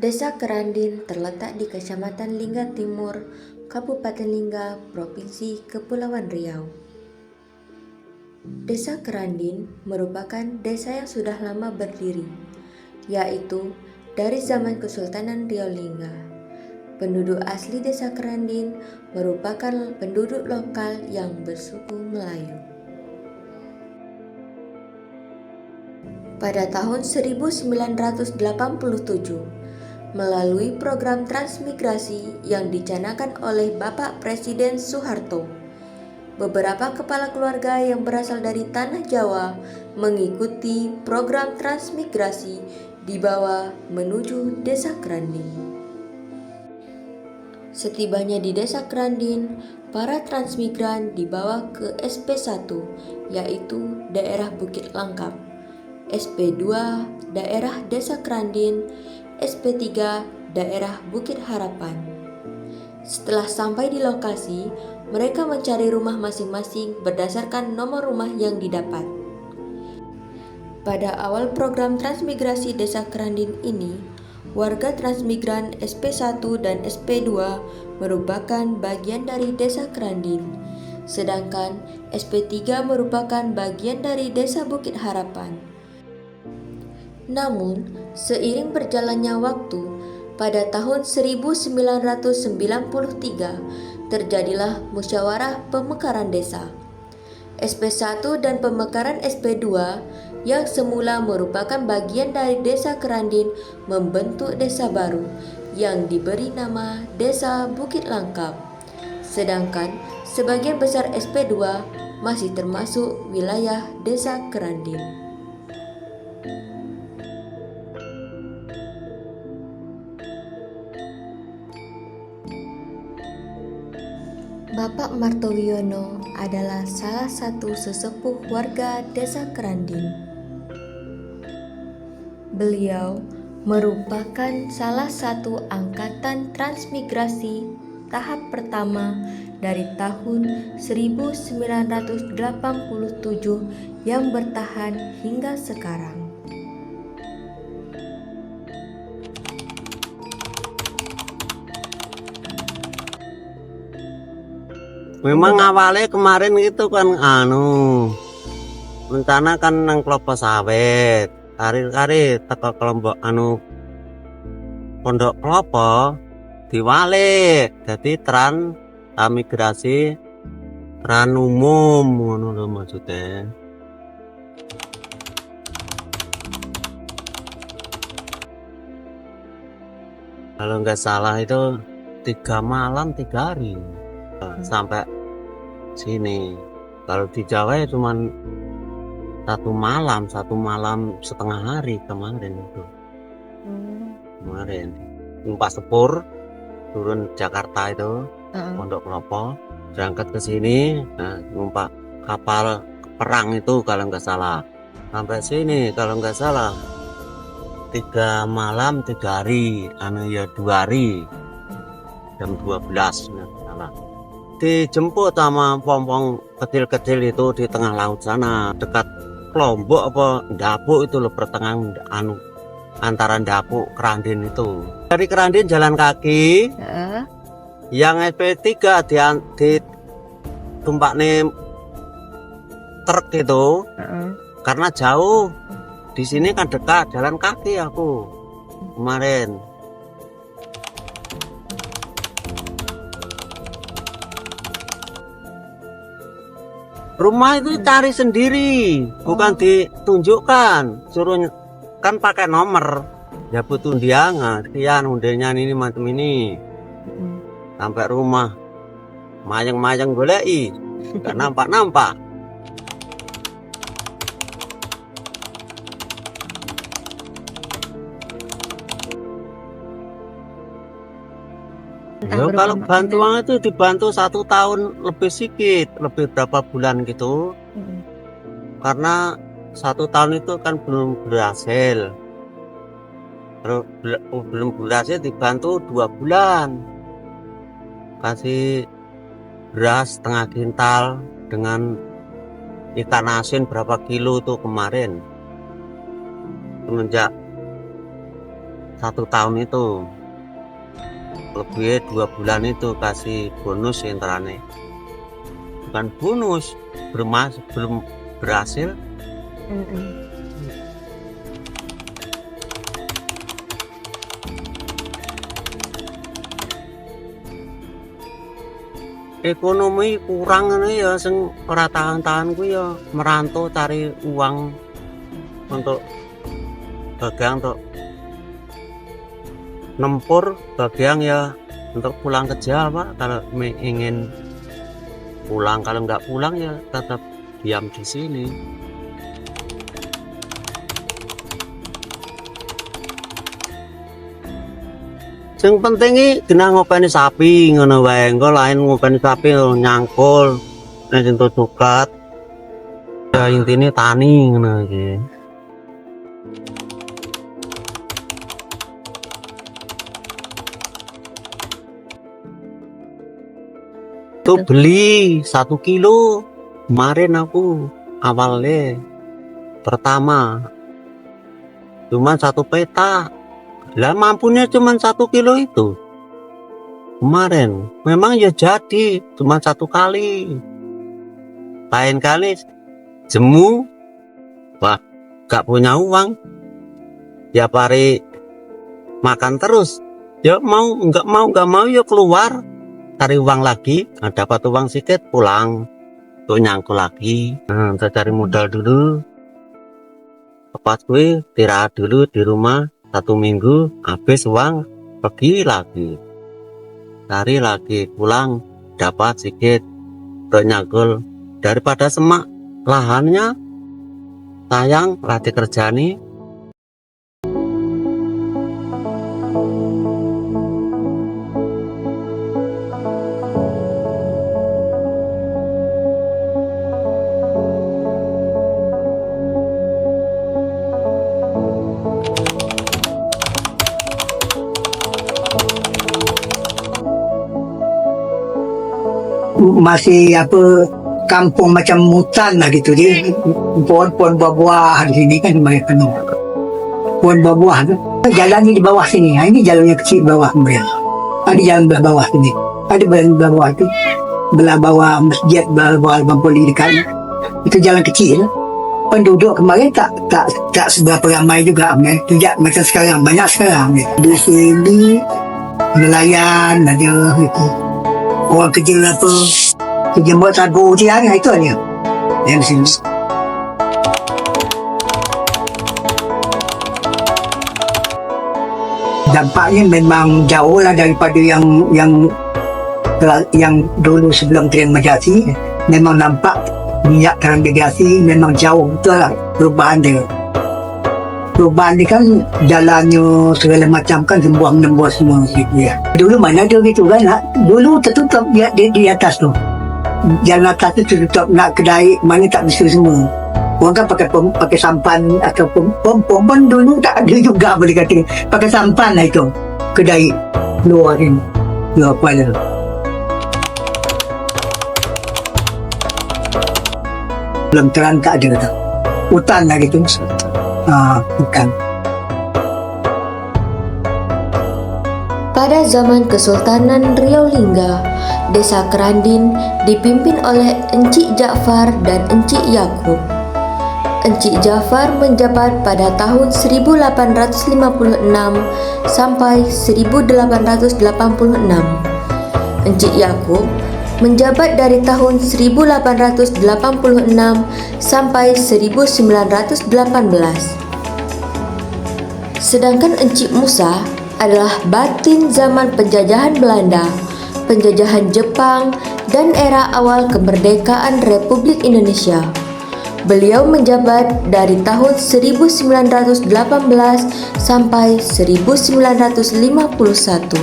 Desa Kerandin terletak di Kecamatan Lingga Timur, Kabupaten Lingga, Provinsi Kepulauan Riau. Desa Kerandin merupakan desa yang sudah lama berdiri, yaitu dari zaman Kesultanan Riau Lingga. Penduduk asli Desa Kerandin merupakan penduduk lokal yang bersuku Melayu. Pada tahun 1987, melalui program transmigrasi yang dicanangkan oleh Bapak Presiden Soeharto, beberapa kepala keluarga yang berasal dari tanah Jawa mengikuti program transmigrasi dibawa menuju Desa Kerandin. Setibanya di Desa Kerandin, para transmigran dibawa ke SP1, yaitu daerah Bukit Langkap, SP2 daerah Desa Kerandin, SP3 daerah Bukit Harapan. Setelah sampai di lokasi, mereka mencari rumah masing-masing berdasarkan nomor rumah yang didapat. Pada awal program transmigrasi Desa Kerandin ini, warga transmigran SP1 dan SP2 merupakan bagian dari Desa Kerandin, sedangkan SP3 merupakan bagian dari Desa Bukit Harapan. Namun, seiring berjalannya waktu, pada tahun 1993 terjadilah musyawarah pemekaran desa. SP1 dan pemekaran SP2 yang semula merupakan bagian dari Desa Kerandin membentuk desa baru yang diberi nama Desa Bukit Langkap. Sedangkan sebagian besar SP2 masih termasuk wilayah Desa Kerandin. Bapak Martowiono adalah salah satu sesepuh warga Desa Kerandin. Beliau merupakan salah satu angkatan transmigrasi tahap pertama dari tahun 1987 yang bertahan hingga sekarang. Memang awalnya kemarin itu kan rencana kan nang kelapa sawit, kari teko kelompok pondok kelapa diwalik jadi migrasi tran umum ngono lho maksudnya. Kalau nggak salah itu 3 malam 3 hari sampai sini. Kalau di Jawa ya cuman 1 malam setengah hari kemarin itu. Kemarin numpak sepur turun Jakarta itu, Pondok Klopo, berangkat ke sini, numpak kapal perang itu kalau nggak salah. Sampai sini kalau nggak salah 3 malam 3 hari, ya 2 hari, jam 12 nggak salah. Dijemput sama pompong kecil-kecil itu di tengah laut sana, dekat Lombok apa Ndapuk itu loh, pertengahan antara Ndapuk Kerandin itu. Dari Kerandin jalan kaki, yang SP3 di tumpak nih truk itu, karena jauh. Di sini kan dekat, jalan kaki aku kemarin. Rumah itu cari sendiri, bukan ditunjukkan, suruh kan pakai nomor, ya butuh undian, sekian undiannya ini macam ini. Sampai rumah, mayang-mayang golei, nggak nampak-nampak. Tentang Ya, kalau berupa bantuan itu dibantu 1 tahun lebih sedikit, lebih berapa bulan gitu. Mm-mm. Karena 1 tahun itu kan belum berhasil. Terus belum berhasil dibantu 2 bulan. Kasih beras setengah kintal dengan ikan asin berapa kilo tuh kemarin. Semenjak 1 tahun itu. Lebih 2 bulan itu kasih bonus intrane. Bukan bonus, belum berhasil. Mm-mm. Ekonomi kurang ini ya, sing ora tahan-tahan ku ya merantau cari uang untuk bagian untuk nempur, bagian ya untuk pulang kerja Pak. Kalau ingin pulang, kalau nggak pulang ya tetap diam di sini. Yang penting iki kena ngopeni sapi ngono wae. Engko lain ngopeni sapi nyangkul nek entuk cukat. Ya intine tani ngono iki. Tuh beli 1 kilo kemarin aku awalnya pertama cuma 1 petak. Lah mampunya cuma 1 kilo itu kemarin. Memang ya jadi cuma 1 kali. Lain kali jemu, wah gak punya uang. Tiap hari makan terus. Ya nggak mau ya keluar cari uang lagi. Nah, dapat uang sedikit pulang tuh nyangkul lagi. Nah, saya cari modal dulu. Pas gue istirahat dulu di rumah 1 minggu, habis uang pergi lagi, cari lagi, pulang dapat sedikit untuk nyangkul. Daripada semak lahannya sayang latih kerjani. Masih kampung macam hutan lah gitu, jadi pohon-pohon buah-buah di sini kan banyak penuh pohon buah-buah tu. Jalannya di bawah sini, ini jalannya kecil bawah kemudian ada jalan belah bawah sini, ada jalan belah bawah tu, belah bawah masjid, belah bawah Abang Poli dekatnya itu jalan kecil. Penduduk kemarin tak seberapa ramai juga, tidak macam sekarang, banyak sekarang di sini nelayan ada itu. Orang kerja kerja buat sagu tiang itu aja yang di sini. Dampaknya memang jauh lah daripada yang dulu sebelum transmigrasi. Memang nampak minyak transmigrasi memang jauh betul lah perubahan dia. Perubahan ni kan jalannya segala macam kan nembus semua gitu ya. Dulu mana ada gitu kan, dulu tertutup di atas tu. Jalan atas tu tertutup, nak kedai mana tak bisa semua. Orang kan pakai sampan atau pom dulu tak ada juga boleh kata. Pakai sampan lah itu kedai luar ni, luar Kuala. Belum terang tak ada tu. Hutan lah gitu. Bukan. Pada zaman Kesultanan Riau Lingga, Desa Kerandin dipimpin oleh Encik Ja'far dan Encik Yakub. Encik Ja'far menjabat pada tahun 1856 sampai 1886. Encik Yakub menjabat dari tahun 1886 sampai 1918. Sedangkan Encik Musa adalah batin zaman penjajahan Belanda, penjajahan Jepang, dan era awal kemerdekaan Republik Indonesia. Beliau menjabat dari tahun 1918 sampai 1951.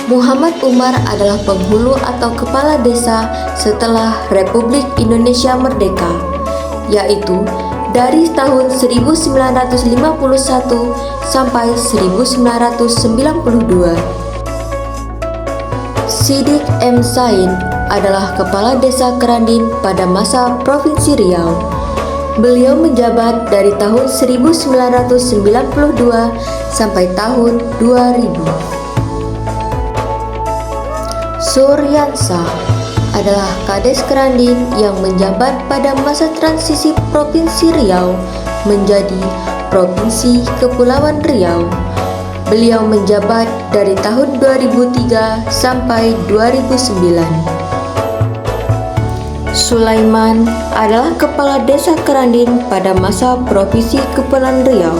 Muhammad Umar adalah penghulu atau kepala desa setelah Republik Indonesia merdeka, yaitu dari tahun 1951 sampai 1992. Sidik M. Sain adalah kepala desa Kerandin pada masa Provinsi Riau. Beliau menjabat dari tahun 1992 sampai tahun 2000. Suryansah adalah Kades Kerandin yang menjabat pada masa transisi Provinsi Riau menjadi Provinsi Kepulauan Riau. Beliau menjabat dari tahun 2003 sampai 2009. Sulaiman adalah kepala desa Kerandin pada masa Provinsi Kepulauan Riau.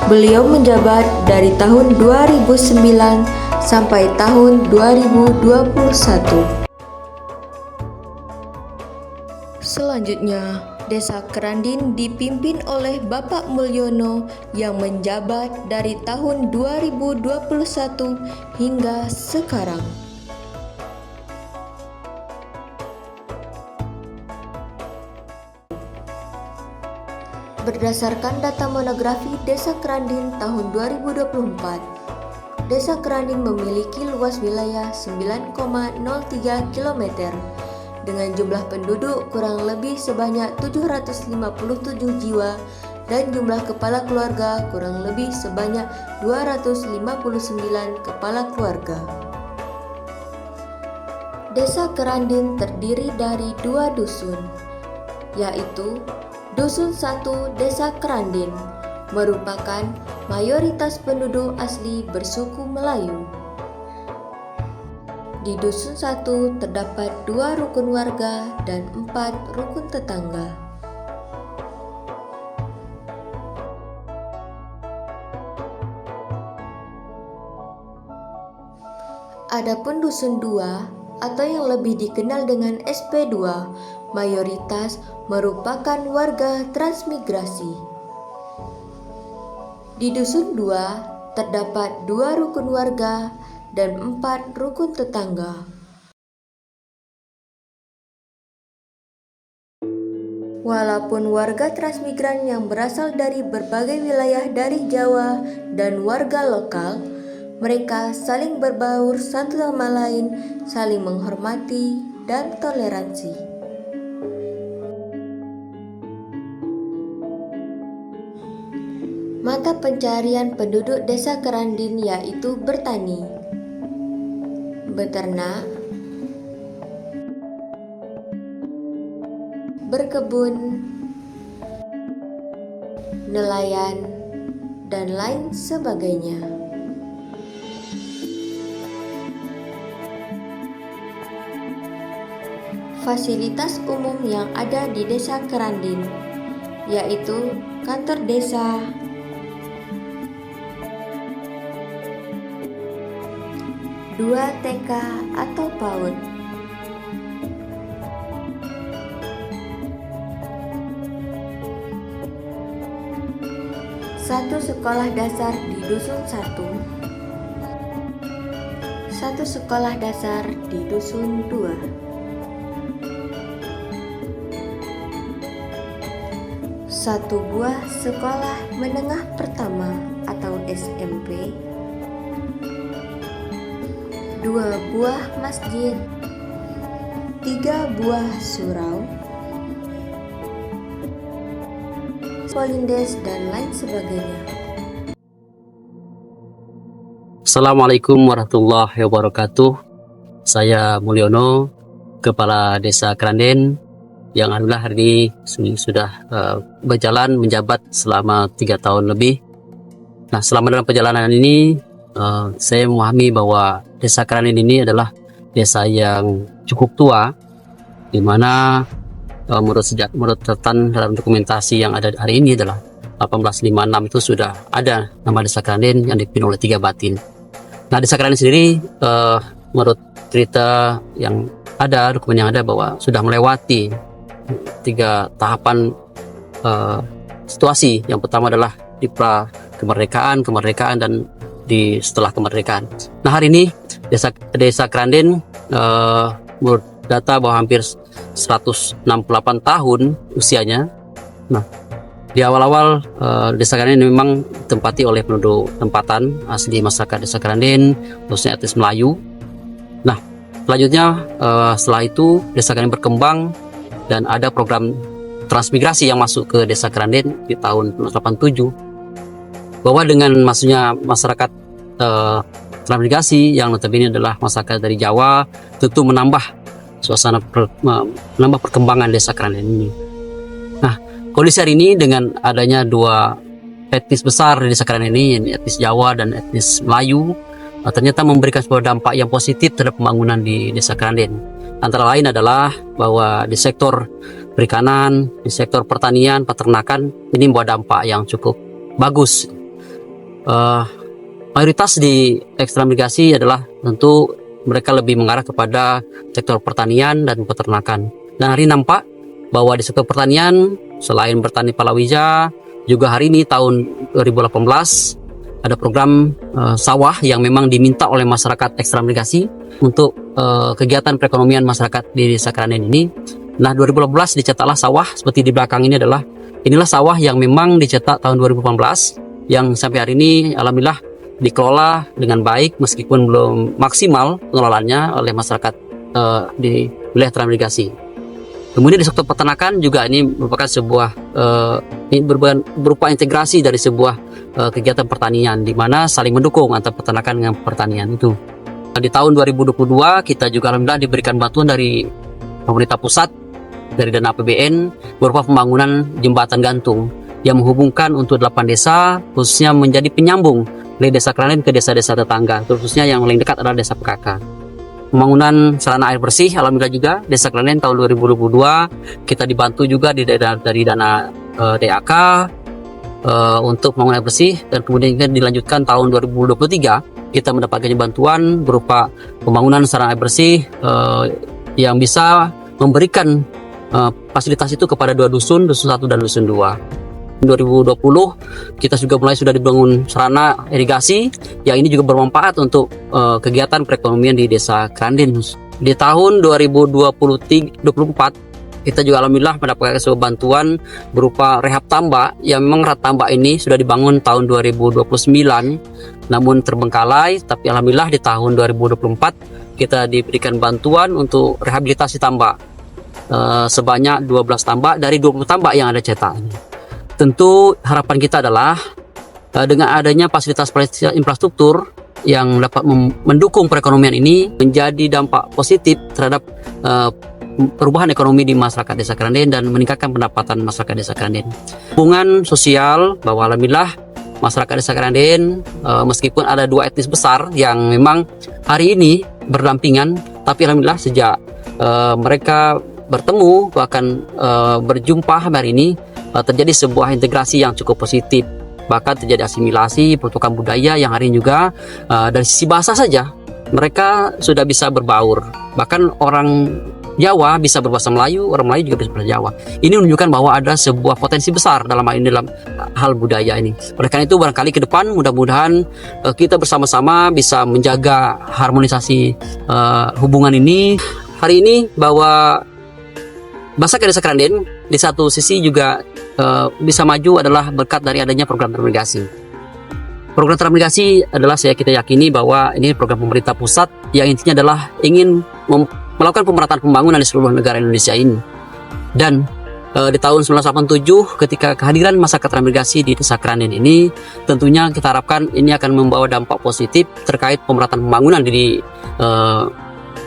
Beliau menjabat dari tahun 2009 sampai tahun 2021. Selanjutnya, Desa Kerandin dipimpin oleh Bapak Mulyono yang menjabat dari tahun 2021 hingga sekarang. Berdasarkan data monografi Desa Kerandin tahun 2024, Desa Kerandin memiliki luas wilayah 9,03 km dengan jumlah penduduk kurang lebih sebanyak 757 jiwa dan jumlah kepala keluarga kurang lebih sebanyak 259 kepala keluarga. Desa Kerandin terdiri dari 2 dusun, yaitu Dusun 1 Desa Kerandin merupakan mayoritas penduduk asli bersuku Melayu. Di Dusun 1 terdapat 2 rukun warga dan 4 rukun tetangga. Adapun Dusun 2 atau yang lebih dikenal dengan SP2 mayoritas merupakan warga transmigrasi. Di Dusun 2 terdapat 2 rukun warga dan 4 rukun tetangga. Walaupun warga transmigran yang berasal dari berbagai wilayah dari Jawa dan warga lokal, mereka saling berbaur satu sama lain, saling menghormati dan toleransi. Mata pencarian penduduk Desa Kerandin yaitu bertani, beternak, berkebun, nelayan, dan lain sebagainya. Fasilitas umum yang ada di Desa Kerandin yaitu kantor desa, dua TK atau PAUD, satu sekolah dasar di Dusun 1, satu sekolah dasar di Dusun 2, satu buah sekolah menengah pertama atau SMP, 2 buah masjid, 3 buah surau, polindes, dan lain sebagainya. Assalamualaikum warahmatullahi wabarakatuh. Saya Mulyono, Kepala Desa Kerandin, yang alhamdulillah hari ini sudah berjalan menjabat selama 3 tahun lebih. Nah, selama dalam perjalanan ini saya memahami bahwa Desa Kerandin ini adalah desa yang cukup tua, di mana menurut catatan dalam dokumentasi yang ada hari ini adalah 1856 itu sudah ada nama Desa Kerandin yang dipimpin oleh 3 batin. Nah, Desa Kerandin sendiri menurut cerita yang ada, dokumen yang ada, bahwa sudah melewati 3 tahapan situasi. Yang pertama adalah di pra kemerdekaan, dan setelah kemerdekaan. Nah, hari ini Desa Keranden menurut data bahwa hampir 168 tahun usianya. Nah, di awal-awal Desa Keranden memang ditempati oleh penduduk tempatan asli masyarakat Desa Keranden, khususnya etnis Melayu. Nah, selanjutnya setelah itu Desa Keranden berkembang dan ada program transmigrasi yang masuk ke Desa Keranden di tahun 87, bahwa dengan masuknya masyarakat transmigrasi yang notabene adalah masyarakat dari Jawa, tentu menambah menambah perkembangan Desa Keranden ini. Nah, kondisi hari ini dengan adanya dua etnis besar di Desa Keranden ini, etnis Jawa dan etnis Melayu, ternyata memberikan sebuah dampak yang positif terhadap pembangunan di Desa Keranden. Antara lain adalah bahwa di sektor perikanan, di sektor pertanian, peternakan ini membawa dampak yang cukup bagus. Mayoritas di ekstramigrasi adalah tentu mereka lebih mengarah kepada sektor pertanian dan peternakan. Dan hari ini nampak bahwa di sektor pertanian, selain bertani palawija, juga hari ini tahun 2018 ada program sawah yang memang diminta oleh masyarakat ekstramigrasi untuk kegiatan perekonomian masyarakat di Desa Keranden ini. Nah, 2018 dicetaklah sawah seperti di belakang ini inilah sawah yang memang dicetak tahun 2018 yang sampai hari ini alhamdulillah dikelola dengan baik meskipun belum maksimal pengelolaannya oleh masyarakat di wilayah transmigrasi. Kemudian di sektor peternakan juga ini merupakan sebuah berupa integrasi dari sebuah kegiatan pertanian di mana saling mendukung antara peternakan dengan pertanian itu. Di tahun 2022 kita juga alhamdulillah diberikan bantuan dari pemerintah pusat dari dana APBN berupa pembangunan jembatan gantung yang menghubungkan untuk 8 desa khususnya menjadi penyambung dari Desa Keranden ke desa-desa tetangga, khususnya yang paling dekat adalah Desa PKK. Pembangunan sarana air bersih alhamdulillah juga Desa Keranden tahun 2022 kita dibantu juga dari dana DAK untuk pembangunan air bersih, dan kemudian dilanjutkan tahun 2023 kita mendapatkan bantuan berupa pembangunan sarana air bersih yang bisa memberikan fasilitas itu kepada 2 dusun 1 dan dusun 2. 2020 kita juga sudah dibangun sarana irigasi yang ini juga bermanfaat untuk kegiatan perekonomian di Desa Keranden. Di tahun 2024 kita juga alhamdulillah mendapatkan sebuah bantuan berupa rehab tambak yang memang rehab tambak ini sudah dibangun tahun 2029 namun terbengkalai, tapi alhamdulillah di tahun 2024 kita diberikan bantuan untuk rehabilitasi tambak sebanyak 12 tambak dari 20 tambak yang ada cetak. Tentu harapan kita adalah dengan adanya fasilitas infrastruktur yang dapat mendukung perekonomian ini menjadi dampak positif terhadap perubahan ekonomi di masyarakat Desa Keranden dan meningkatkan pendapatan masyarakat Desa Keranden. Hubungan sosial bahwa alhamdulillah masyarakat Desa Keranden meskipun ada 2 etnis besar yang memang hari ini berdampingan, tapi alhamdulillah sejak mereka bertemu bahkan berjumpa hari ini terjadi sebuah integrasi yang cukup positif, bahkan terjadi asimilasi pertukaran budaya yang hari ini juga dari sisi bahasa saja mereka sudah bisa berbaur, bahkan orang Jawa bisa berbahasa Melayu, orang Melayu juga bisa berbahasa Jawa. Ini menunjukkan bahwa ada sebuah potensi besar dalam hal budaya ini. Oleh karena itu barangkali ke depan mudah-mudahan kita bersama-sama bisa menjaga harmonisasi hubungan ini. Hari ini bahwa masyarakat Desa Keranden di satu sisi juga bisa maju adalah berkat dari adanya program transmigrasi. Program transmigrasi adalah kita yakini bahwa ini program pemerintah pusat yang intinya adalah ingin melakukan pemerataan pembangunan di seluruh negara Indonesia ini. Dan di tahun 1987 ketika kehadiran masyarakat transmigrasi di Desa Keranden ini, tentunya kita harapkan ini akan membawa dampak positif terkait pemerataan pembangunan di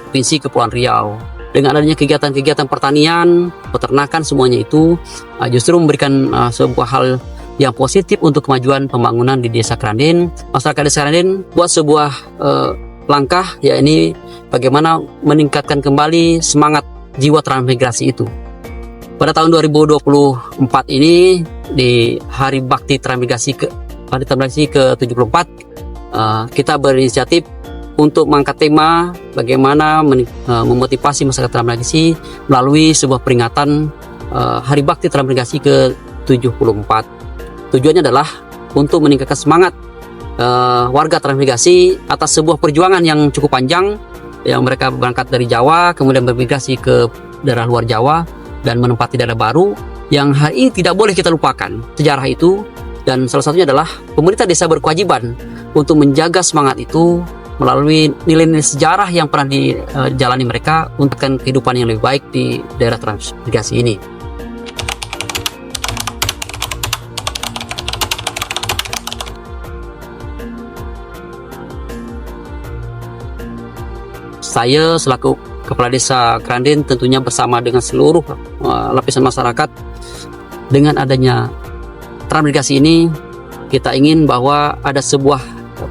Provinsi Kepulauan Riau. Dengan adanya kegiatan-kegiatan pertanian, peternakan, semuanya itu justru memberikan sebuah hal yang positif untuk kemajuan pembangunan di Desa Keranden. Masyarakat Desa Keranden buat sebuah langkah, yakni bagaimana meningkatkan kembali semangat jiwa transmigrasi itu. Pada tahun 2024 ini di Hari Bakti Transmigrasi ke-74 kita berinisiatif untuk mengangkat tema bagaimana memotivasi masyarakat transmigrasi melalui sebuah peringatan Hari Bakti Transmigrasi ke-74. Tujuannya adalah untuk meningkatkan semangat warga transmigrasi atas sebuah perjuangan yang cukup panjang, yang mereka berangkat dari Jawa kemudian bermigrasi ke daerah luar Jawa dan menempati daerah baru, yang hari ini tidak boleh kita lupakan sejarah itu. Dan salah satunya adalah pemerintah desa berkewajiban untuk menjaga semangat itu melalui nilai-nilai sejarah yang pernah dijalani mereka untuk kehidupan yang lebih baik di daerah transmigrasi ini. Saya selaku Kepala Desa Kerandin tentunya bersama dengan seluruh lapisan masyarakat, dengan adanya transmigrasi ini kita ingin bahwa ada sebuah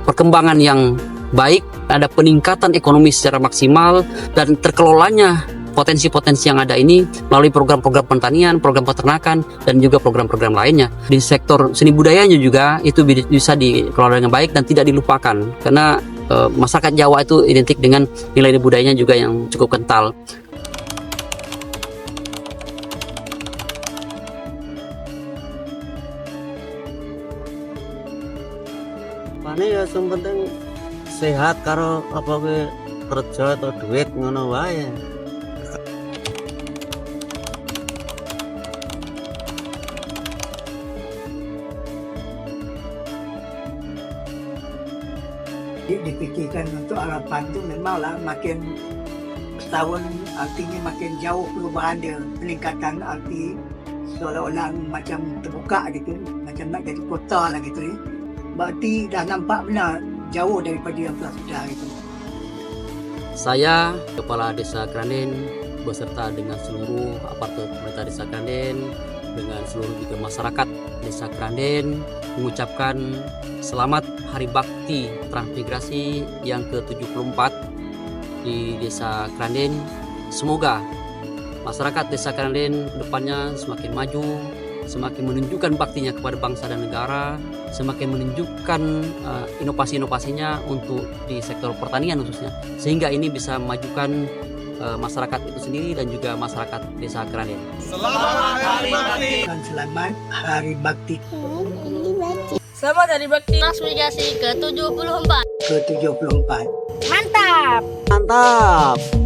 perkembangan yang baik, ada peningkatan ekonomi secara maksimal, dan terkelolanya potensi-potensi yang ada ini melalui program-program pertanian, program peternakan, dan juga program-program lainnya. Di sektor seni budayanya juga itu bisa dikelola dengan baik dan tidak dilupakan, karena masyarakat Jawa itu identik dengan nilai budayanya juga yang cukup kental. Pane ya sing penting sehat karo apa ke kerja atau duit ngono wae. Dipikirkan untuk harapan itu memanglah makin setahun artinya makin jauh perubahan dia, peningkatan arti seolah-olah macam terbuka gitu, macam nak jadi kota lah gitu ya. Berarti dah nampak benar jauh daripada yang telah sudah itu. Saya, Kepala Desa Kerandin, beserta dengan seluruh aparatur pemerintah Desa Kerandin, dengan seluruh juga masyarakat Desa Kerandin, mengucapkan selamat Hari Bakti Transmigrasi yang ke-74 di Desa Kerandin. Semoga masyarakat Desa Kerandin kedepannya semakin maju, semakin menunjukkan baktinya kepada bangsa dan negara, semakin menunjukkan inovasi-inovasinya untuk di sektor pertanian khususnya, sehingga ini bisa memajukan masyarakat itu sendiri dan juga masyarakat Desa Kerandin. Selamat Hari Bakti. Dan selamat Hari Bakti Selamat Hari Bakti Transmigrasi ke-74. ke-74. Mantap! Mantap.